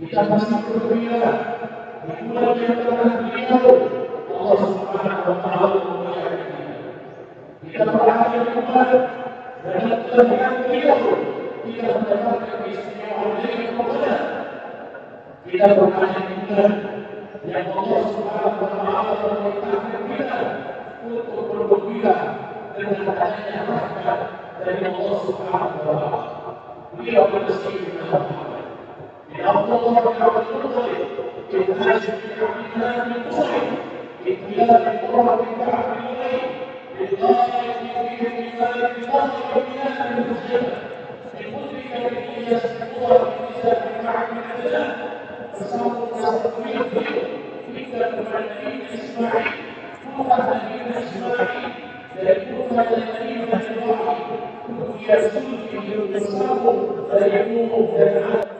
Kita masih berbeda di bulan yang telah beliau Allah Subhanahu wa Ta'ala memuliakan kita. Kita berada di bulan dan kelebihan beliau kita mendapatkan keistimewaan yang kepada kita berada di bulan yang Allah Subhanahu wa Ta'ala memerintahkan kita untuk bergembira dengan adanya rahmat dari Allah Subhanahu wa Ta'ala. Beliau bersih يا الله محمد المطلب إنهاج بكعبنا من طول إتيان القرى بكعب الليل بالغاية فيه بذلك الظاهر بناء المسجد بقدرك بالإياس القرى بنساء كعب العدلان فصار الناس فيه فيك المعنيين إسماعيل كوفة الذين إسماعيل ليكون الذين إبراهيم كن يسوع في الإسلام فيكون العالم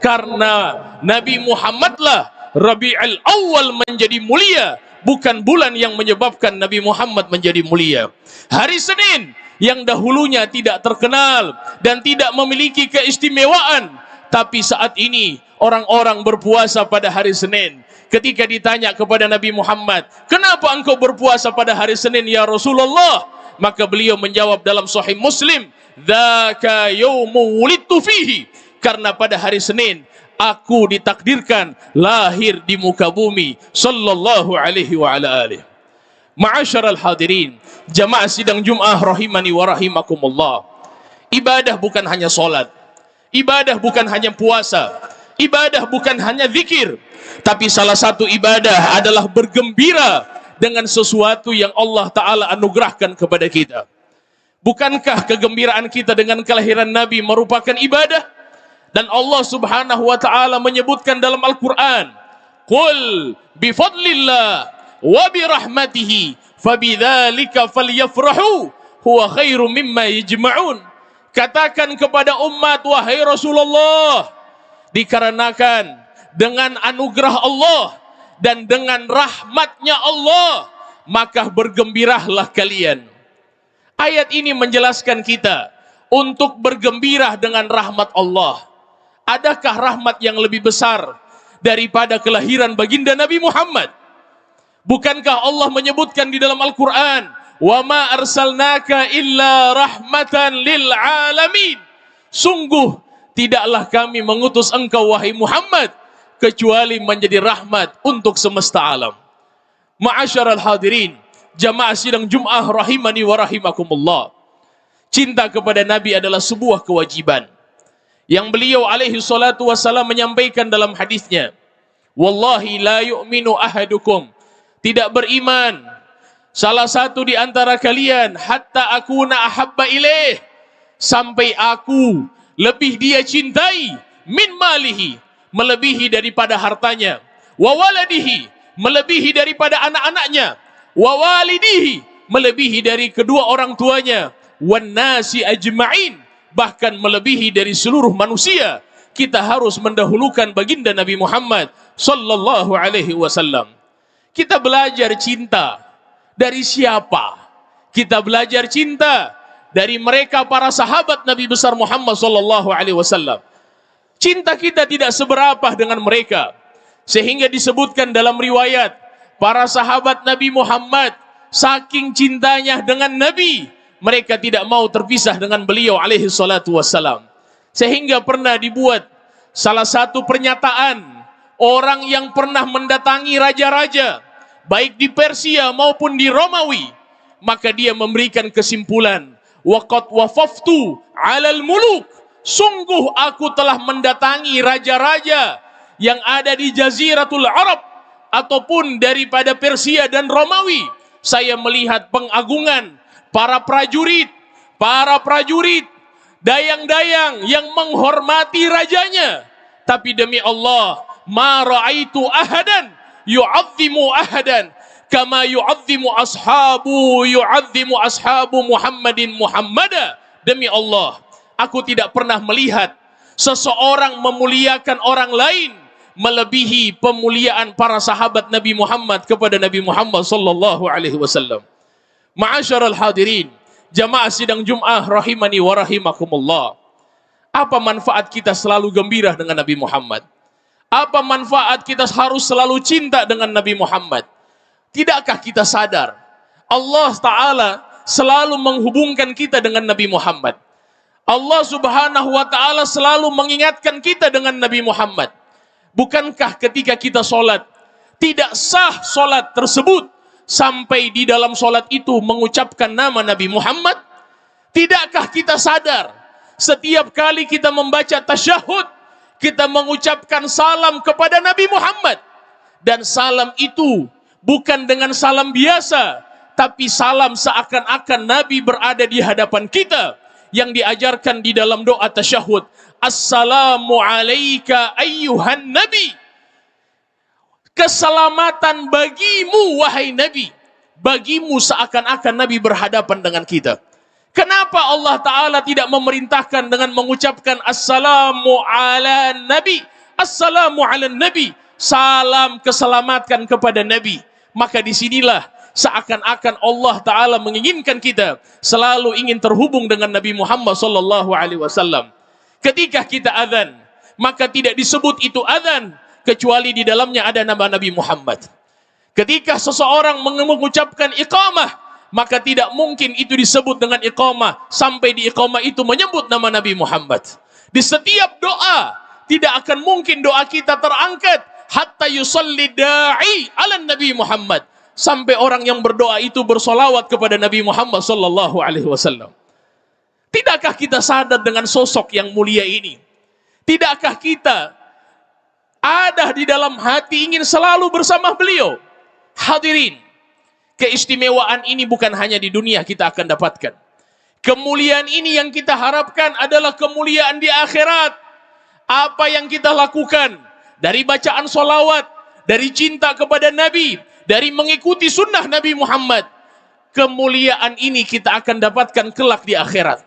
karena Nabi Muhammadlah Rabi'ul Awal menjadi mulia, bukan bulan yang menyebabkan Nabi Muhammad menjadi mulia. Hari Senin yang dahulunya tidak terkenal dan tidak memiliki keistimewaan, tapi saat ini orang-orang berpuasa pada hari Senin. Ketika ditanya kepada Nabi Muhammad, kenapa engkau berpuasa pada hari Senin ya Rasulullah? Maka beliau menjawab dalam Sahih Muslim, dzaka yaumu wulidtu fihi, karena pada hari Senin aku ditakdirkan lahir di muka bumi. Sallallahu alaihi wa ala alihi. Ma'asyiral hadirin, jamaah sidang Jumat rahimani wa rahimakumullah. Ibadah bukan hanya salat, ibadah bukan hanya puasa, ibadah bukan hanya zikir, tapi salah satu ibadah adalah bergembira dengan sesuatu yang Allah Ta'ala anugerahkan kepada kita. Bukankah kegembiraan kita dengan kelahiran Nabi merupakan ibadah? Dan Allah Subhanahu wa Ta'ala menyebutkan dalam Al-Quran, qul bifadlillah wa birahmatihi fabidzalika falyafrahu huwa khairum mimma yajma'un. Katakan kepada umat, wahai Rasulullah, dikarenakan dengan anugerah Allah dan dengan rahmatnya Allah, maka bergembiralah kalian. Ayat ini menjelaskan kita untuk bergembira dengan rahmat Allah. Adakah rahmat yang lebih besar daripada kelahiran baginda Nabi Muhammad? Bukankah Allah menyebutkan di dalam Al-Quran, wa ma arsalnaka illa rahmatan lil alamin. Sungguh tidaklah kami mengutus engkau wahai Muhammad kecuali menjadi rahmat untuk semesta alam. Ma'asyiral hadirin, jamaah sidang Jumat rahimani wa rahimakumullah. Cinta kepada Nabi adalah sebuah kewajiban yang beliau alaihi salatu wassalam menyampaikan dalam hadisnya, wallahi la yu'minu ahadukum, tidak beriman salah satu di antara kalian hatta akuna ahabba ilaih, sampai aku lebih dia cintai, min malihi, melebihi daripada hartanya, wa waladihi, melebihi daripada anak-anaknya, wa walidihi, melebihi dari kedua orang tuanya, wan nasi ajma'in, bahkan melebihi dari seluruh manusia. Kita harus mendahulukan baginda Nabi Muhammad sallallahu alaihi wasallam. Kita belajar cinta dari siapa? Kita belajar cinta dari mereka para sahabat Nabi besar Muhammad sallallahu alaihi wasallam. Cinta kita tidak seberapa dengan mereka, sehingga disebutkan dalam riwayat para sahabat Nabi Muhammad saking cintanya dengan Nabi, mereka tidak mau terpisah dengan beliau alaihi salatu wassalam. Sehingga pernah dibuat salah satu pernyataan orang yang pernah mendatangi raja-raja baik di Persia maupun di Romawi, maka dia memberikan kesimpulan, waqad wafaftu 'alal muluk, sungguh aku telah mendatangi raja-raja yang ada di Jaziratul Arab ataupun daripada Persia dan Romawi. Saya melihat pengagungan para prajurit, dayang-dayang yang menghormati rajanya. Tapi demi Allah, ma ra'aitu ahadan yu'azzimu ahadan kama yu'azzimu ashabu Muhammadin Muhammada. Demi Allah, aku tidak pernah melihat seseorang memuliakan orang lain melebihi pemuliaan para sahabat Nabi Muhammad kepada Nabi Muhammad sallallahu alaihi wasallam. Ma'asyiral hadirin, jamaah sidang Jumat rahimani wa rahimakumullah. Apa manfaat kita selalu gembira dengan Nabi Muhammad? Apa manfaat kita harus selalu cinta dengan Nabi Muhammad? Tidakkah kita sadar Allah Ta'ala selalu menghubungkan kita dengan Nabi Muhammad? Allah Subhanahu wa Ta'ala selalu mengingatkan kita dengan Nabi Muhammad. Bukankah ketika kita sholat, tidak sah sholat tersebut sampai di dalam sholat itu mengucapkan nama Nabi Muhammad? Tidakkah kita sadar setiap kali kita membaca tasyahud, kita mengucapkan salam kepada Nabi Muhammad? Dan salam itu bukan dengan salam biasa, tapi salam seakan-akan Nabi berada di hadapan kita, yang diajarkan di dalam doa tasyahud, assalamu alaika ayyuhan nabi, keselamatan bagimu wahai Nabi. Bagimu seakan-akan Nabi berhadapan dengan kita. Kenapa Allah Ta'ala tidak memerintahkan dengan mengucapkan assalamu ala nabi, assalamu ala nabi, salam keselamatan kepada Nabi? Maka disinilah seakan-akan Allah Ta'ala menginginkan kita selalu ingin terhubung dengan Nabi Muhammad sallallahu alaihi wasallam. Ketika kita azan, maka tidak disebut itu azan kecuali di dalamnya ada nama Nabi Muhammad. Ketika seseorang mengucapkan iqamah, maka tidak mungkin itu disebut dengan iqamah sampai di iqamah itu menyebut nama Nabi Muhammad. Di setiap doa, tidak akan mungkin doa kita terangkat hatta yusalli da'i ala Nabi Muhammad, sampai orang yang berdoa itu bersolawat kepada Nabi Muhammad sallallahu alaihi wasallam. Tidakkah kita sadar dengan sosok yang mulia ini? Tidakkah kita ada di dalam hati ingin selalu bersama beliau? Hadirin, keistimewaan ini bukan hanya di dunia kita akan dapatkan. Kemuliaan ini yang kita harapkan adalah kemuliaan di akhirat. Apa yang kita lakukan dari bacaan solawat, dari cinta kepada Nabi, dari mengikuti sunnah Nabi Muhammad, kemuliaan ini kita akan dapatkan kelak di akhirat.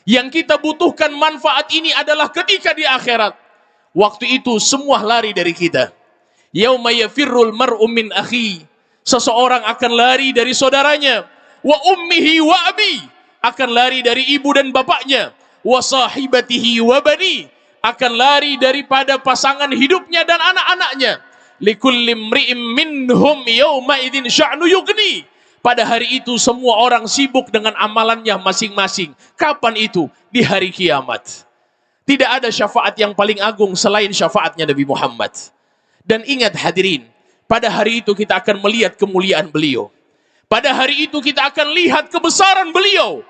Yang kita butuhkan manfaat ini adalah ketika di akhirat. Waktu itu semua lari dari kita. Yauma yafirrul mar'u min akhi, seseorang akan lari dari saudaranya. Wa ummihi wa abi, akan lari dari ibu dan bapaknya. Wa sahibatihi wa bani, akan lari daripada pasangan hidupnya dan anak-anaknya. Likulli imri'in minhum yawma idzin sya'nu yughni. Pada hari itu semua orang sibuk dengan amalannya masing-masing. Kapan itu? Di hari kiamat. Tidak ada syafaat yang paling agung selain syafaatnya Nabi Muhammad. Dan ingat hadirin, pada hari itu kita akan melihat kemuliaan beliau. Pada hari itu kita akan lihat kebesaran beliau.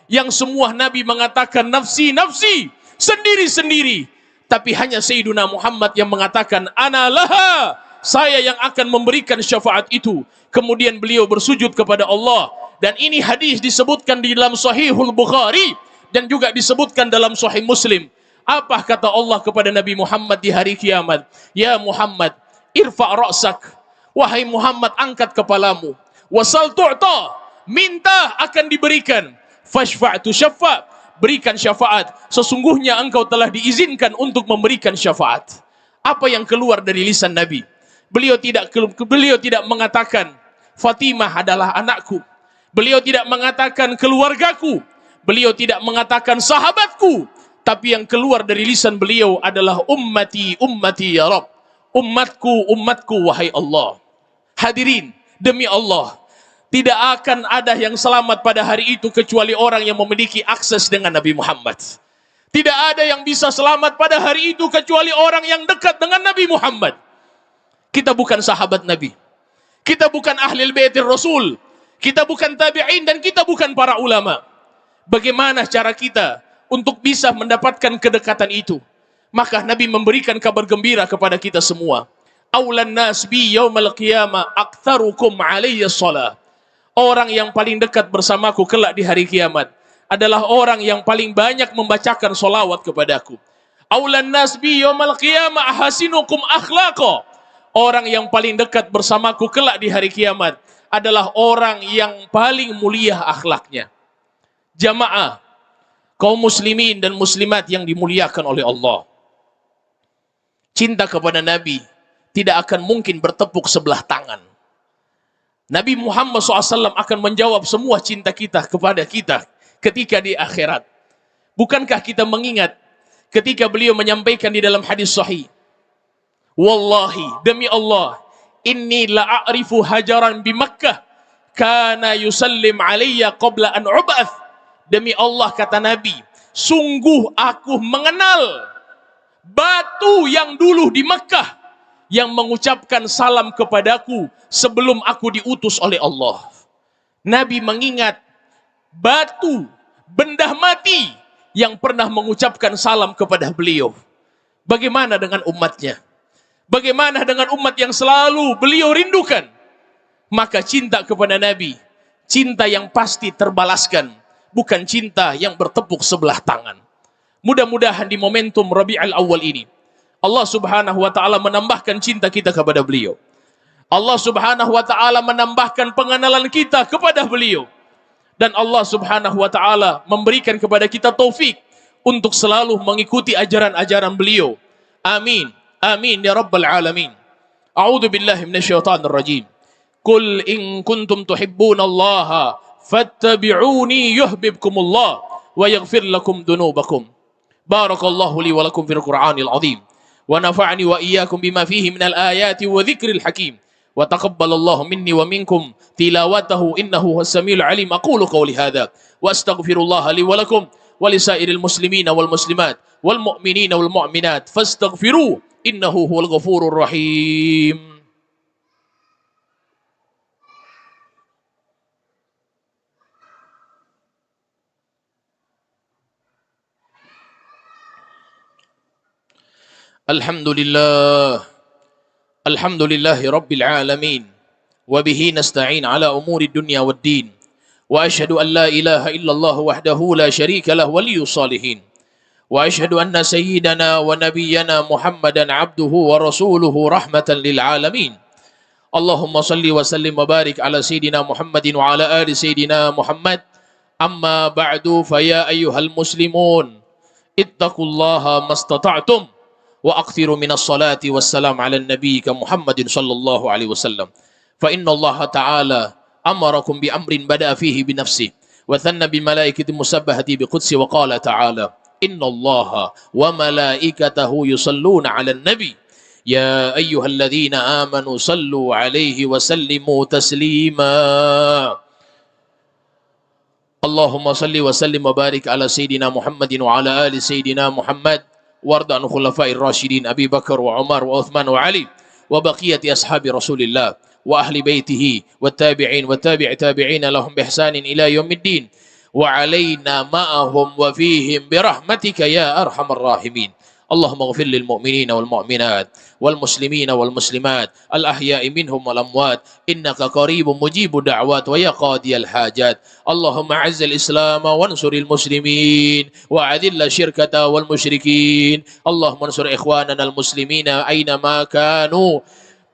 Yang semua Nabi mengatakan nafsi, nafsi, sendiri-sendiri. Tapi hanya Sayyiduna Muhammad yang mengatakan ana laha, saya yang akan memberikan syafaat itu. Kemudian beliau bersujud kepada Allah. Dan ini hadis disebutkan di dalam Sahihul Bukhari dan juga disebutkan dalam Sahih Muslim. Apa kata Allah kepada Nabi Muhammad di hari kiamat? Ya Muhammad, irfa' ra'sak. Wahai Muhammad, angkat kepalamu. Wasal tu'ta, minta akan diberikan. Fashfa'tu syafa', berikan syafaat. Sesungguhnya engkau telah diizinkan untuk memberikan syafaat. Apa yang keluar dari lisan Nabi? Beliau tidak mengatakan Fatimah adalah anakku. Beliau tidak mengatakan keluargaku. Beliau tidak mengatakan sahabatku. Tapi yang keluar dari lisan beliau adalah ummati, ummati ya Rabb. Umatku, umatku wahai Allah. Hadirin, demi Allah, tidak akan ada yang selamat pada hari itu kecuali orang yang memiliki akses dengan Nabi Muhammad. Tidak ada yang bisa selamat pada hari itu kecuali orang yang dekat dengan Nabi Muhammad. Kita bukan sahabat Nabi. Kita bukan ahli baitir Rasul. Kita bukan tabi'in dan kita bukan para ulama. Bagaimana cara kita untuk bisa mendapatkan kedekatan itu? Maka Nabi memberikan kabar gembira kepada kita semua. Aulan nas bi yaumal qiyamah aktsarukum alayya shalah. Orang yang paling dekat bersamaku kelak di hari kiamat adalah orang yang paling banyak membacakan solawat kepadaku. Aulan nas bi yaumal qiyamah ahasinukum akhlaqa. Orang yang paling dekat bersamaku kelak di hari kiamat adalah orang yang paling mulia akhlaknya. Jamaah, kaum muslimin dan muslimat yang dimuliakan oleh Allah. Cinta kepada Nabi tidak akan mungkin bertepuk sebelah tangan. Nabi Muhammad SAW akan menjawab semua cinta kita kepada kita ketika di akhirat. Bukankah kita mengingat ketika beliau menyampaikan di dalam hadis sahih, wallahi, demi Allah, inni la'arifu hajaran bi Makkah kana yusallim alayya qabla an ub'ath. Demi Allah, kata Nabi, sungguh aku mengenal batu yang dulu di Mekah yang mengucapkan salam kepadaku sebelum aku diutus oleh Allah. Nabi mengingat batu, benda mati yang pernah mengucapkan salam kepada beliau. Bagaimana dengan umatnya? Bagaimana dengan umat yang selalu beliau rindukan? Maka cinta kepada Nabi, cinta yang pasti terbalaskan. Bukan cinta yang bertepuk sebelah tangan. Mudah-mudahan di momentum Rabi'ul Awal ini Allah Subhanahu wa taala menambahkan cinta kita kepada beliau. Allah Subhanahu wa taala menambahkan pengenalan kita kepada beliau. Dan Allah Subhanahu wa taala memberikan kepada kita taufik untuk selalu mengikuti ajaran-ajaran beliau. Amin. Amin ya rabbal alamin. A'udzu billahi minasyaitonir rajim. Qul in kuntum tuhibbunallaha fattabi'uni yuhibbukumullah wa yaghfir lakum dunubakum. Barakallahu li wa lakum fil Qur'anil azim wa nafa'ani wa iyyakum bima fihi minal ayati wa dzikril hakim wa taqabbalallahu minni wa minkum tilawatahu innahu was-samiul alim. Aqulu qawli hadza wa astaghfirullaha li wa lakum wa lisairil muslimina wal muslimat wal mu'minina wal mu'minat fastaghfiruhu innahu huwal ghafurur rahim. Alhamdulillah, alhamdulillahi rabbil alamin, wa bihi nasta'in ala umuri dunya wad din, wa ashhadu an la ilaha illallah wahdahu la syarika lah waliyus salihin, wa ashhadu anna sayyidana wa nabiyyana Muhammadan abduhu wa rasuluhu rahmatan lil alamin. Allahumma salli wa sallim wa barik ala sayyidina Muhammadin wa ala ali sayyidina Muhammad. Amma ba'du, fa ya ayyuhal muslimun ittaqullaha mastata'tum wa akthiru minas salati wassalam ala nabiyyika Muhammadin sallallahu alaihi wasallam. Fa inna Allah ta'ala amarakum bi amrin bada'a fihi bi nafsihi wa thanna bil malaikati musabbahati bi qudsi wa qala ta'ala inna Allah wa malaikatahu yusalluna 'alan nabi ya ayyuhalladzina amanu sallu 'alaihi wa sallimu taslima. Allahumma salli wa sallim wa barik ala Sayyidina Muhammadin wa ala ali Sayyidina Muhammad warda an khulafa'ir rasyidin Abi Bakar wa Umar wa Uthman wa Ali wa baqiyati ashabi Rasulillah wa ahli baitihi wa tabi'in wa tabi'i tabi'ina lahum bihsanin ila yaumiddin wa alaina ma'ahum wa fihim birahmatika ya arhamar rahimin. اللهم اغفر للمؤمنين والمؤمنات والمسلمين والمسلمات الأحياء منهم والأموات إنك قريب مجيب الدعوات ويا قاضي الحاجات. اللهم أعز الإسلام وانصر المسلمين وأذل الشركة والمشركين. اللهم انصر إخواننا المسلمين أينما كانوا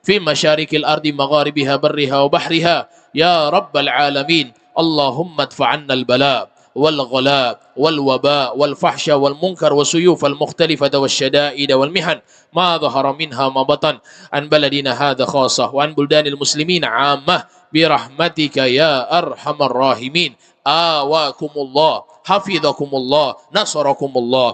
في مشارق الأرض مغاربها برها وبحرها يا رب العالمين. اللهم ادفع عنا البلاء والغلاء والوباء والفحش والمنكر والسيوف المختلفة والشدائد والمحن ما ظهر منها ما بطن عن بلدنا هذا خاصة وعن بلدان المسلمين عامة برحمتك يا أرحم الراحمين. آواكم الله حفظكم الله نصركم الله.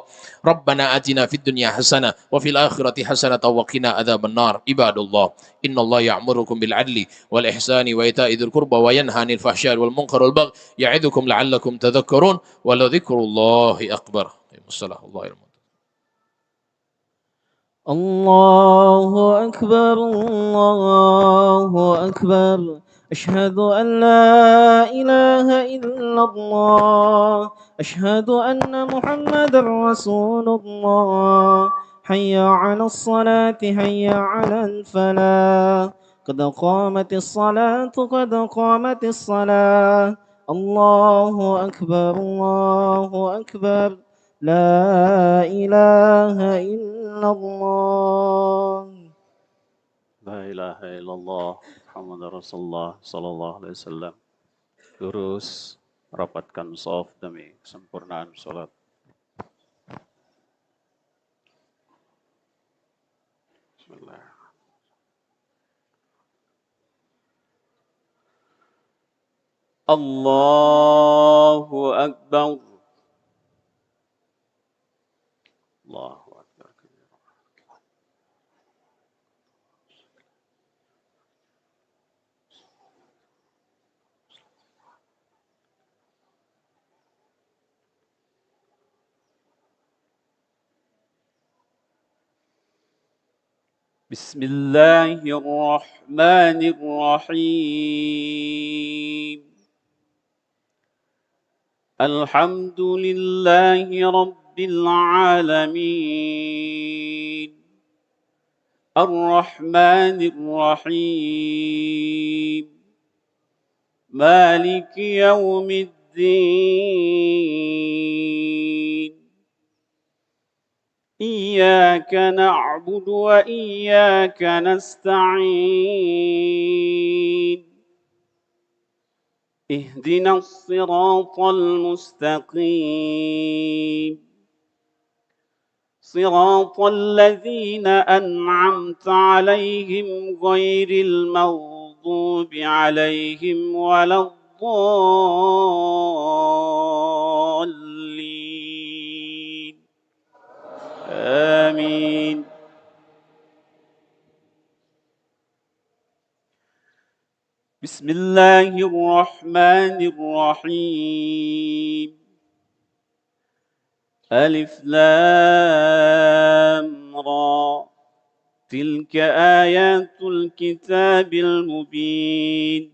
ربنا آتنا في الدنيا حسنة وفي الآخرة حسنة وقنا عذاب النار. عباد الله إن الله يأمركم بالعدل والإحسان وإيتاء ذي القربى وينهى عن الفحشاء والمنكر والبغي يعظكم لعلكم تذكرون ولذكر الله أكبر. الصلاة الله يرحمه. الله أكبر الله أكبر أشهد أن لا إله إلا الله أشهد أن محمد رسول الله حي على الصلاة حي على الفلاح قد قامت الصلاة قد قامت الصلاة الله أكبر الله أكبر لا إله إلا الله La ilaha illallah Muhammad Rasulullah sallallahu alaihi wasallam. Lurus, rapatkan shaf demi kesempurnaan salat. Bismillah. Allahu Akbar. Allahu Akbar. بسم الله الرحمن الرحيم الحمد لله رب العالمين الرحمن الرحيم مالك يوم الدين إياك نعبد وإياك نستعين اهدنا الصراط المستقيم صراط الذين أنعمت عليهم غير المغضوب عليهم ولا الضالين آمين. بسم الله الرحمن الرحيم ألف لام را تلك آيات الكتاب المبين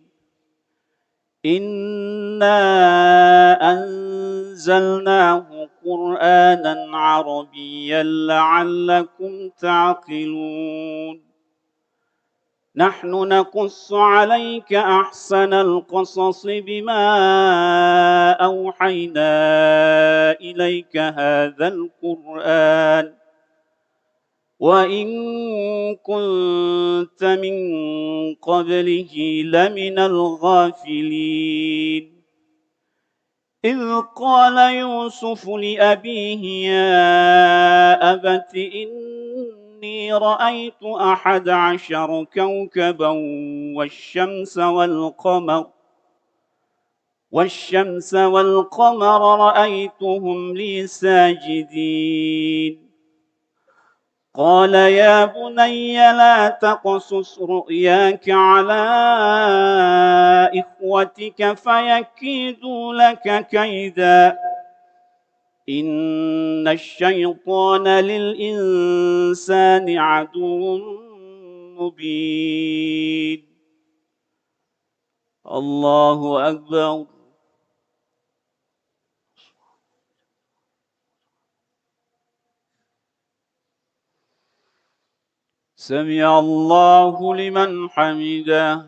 إنا أنزلناه قرآنا عربيا لعلكم تعقلون نحن نقص عليك أحسن القصص بما أوحينا إليك هذا القرآن وإن كنت من قبله لمن الغافلين إذ قال يوسف لأبيه يا أبت إني رأيت 11 كوكبا والشمس والقمر رأيتهم لي ساجدين قال يا بني لا تقصص رؤياك على إخوتك فيكيدوا لك كيدا إن الشيطان للإنسان عدو مبين. الله أكبر. سمع الله لمن حمده.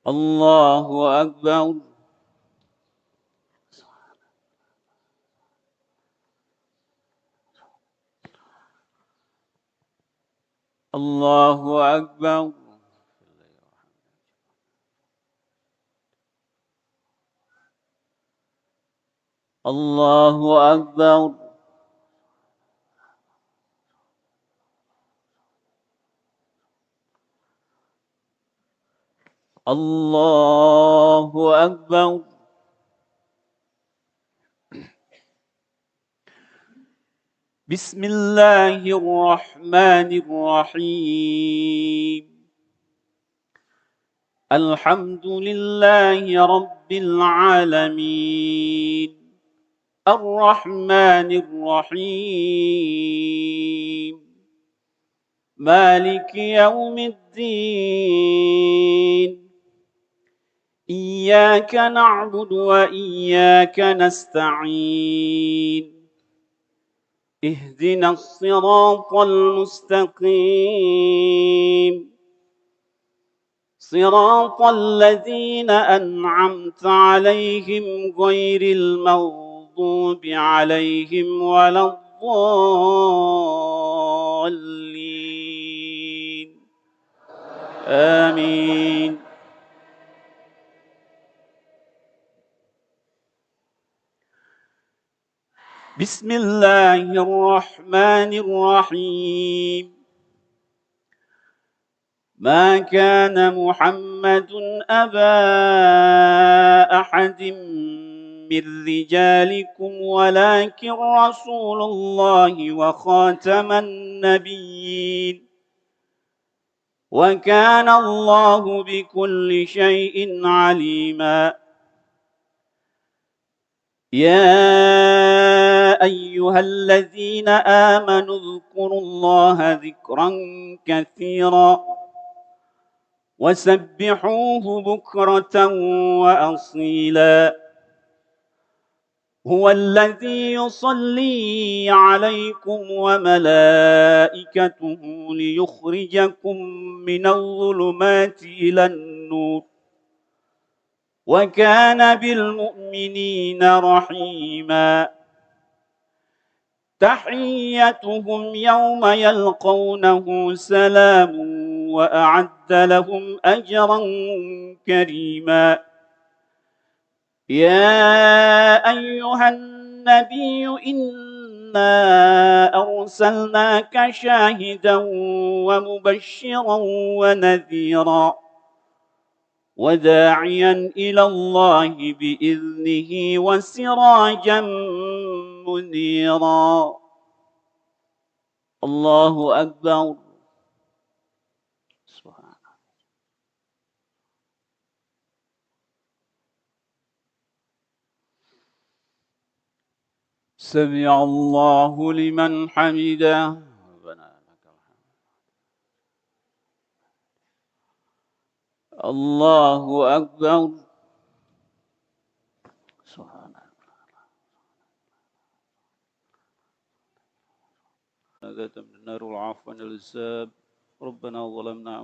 الله أكبر. الله أكبر. الله أكبر. الله أكبر. بسم الله الرحمن الرحيم. الحمد لله رب العالمين الرحمن الرحيم مالك يوم الدين إياك نعبد وإياك نستعين اهدنا الصراط المستقيم صراط الذين أنعمت عليهم غير المغضوب عليهم ولا الضالين آمين. بسم الله الرحمن الرحيم. ما كان محمد أبا أحد من رجالكم ولكن رسول الله وخاتم النبيين وكان الله بكل شيء عليما. يا أيها الذين آمنوا اذكروا الله ذكرا كثيرا وسبحوه بكرة وأصيلا. هو الذي يصلي عليكم وملائكته ليخرجكم من الظلمات إلى النور وكان بالمؤمنين رحيما. تحيتهم يوم يلقونه سلام وأعد لهم أجرا كريما. يا أيها النبي إنا أرسلناك شاهدا ومبشرا ونذيرا وداعيا إلى الله بإذنه وسراجا منيرا. الله أكبر. سمع الله لمن حمده. الله أكبر. سبحان الله. النار العفو والحساب. ربنا ظلمنا